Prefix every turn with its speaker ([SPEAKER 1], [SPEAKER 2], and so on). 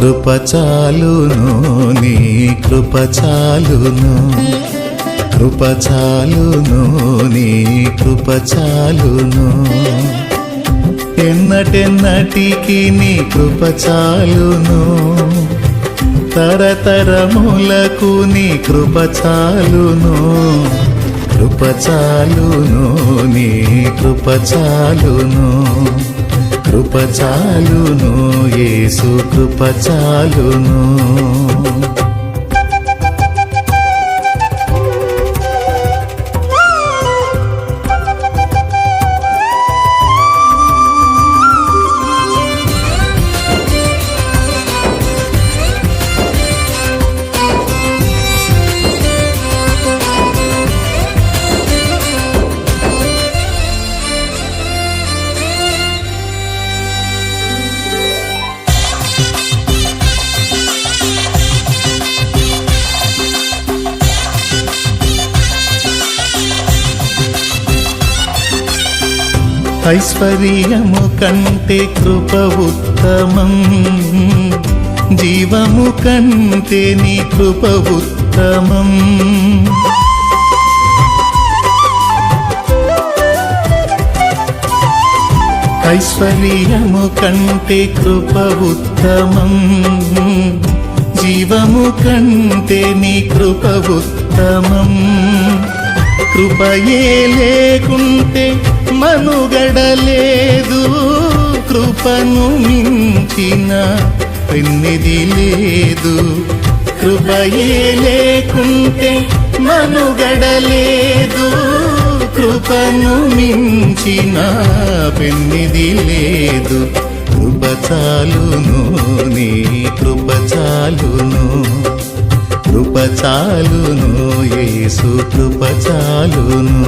[SPEAKER 1] కృప చాలును, నీ కృప చాలును, కృప చాలును, నీ కృప చాలును. ఎన్నటెన్నటికి నీ కృప చాలును, తరతరములకు నీ కృప చాలును. కృప చాలును, నీ కృప చాలును, కృప చాలును, యేసు కృప చాలును. ఐశ్వర్యము కంటే కృప ఉత్తమం, జీవము కంటే నీ కృప ఉత్తమం. ఐశ్వర్యము కంటే కృప ఉత్తమం, జీవము కంటే నీ కృప ఉత్తమం. కృపయే లేకుంటే మనుగడలేదు, కృపను మించిన పెన్నిది లేదు. కృపయే లేకుంటే మనుగడలేదు, కృపను మించిన పెన్నిది లేదు. కృప చాలును, నీ కృప చాలును, కృప చాలును, యేసు కృప చాలును.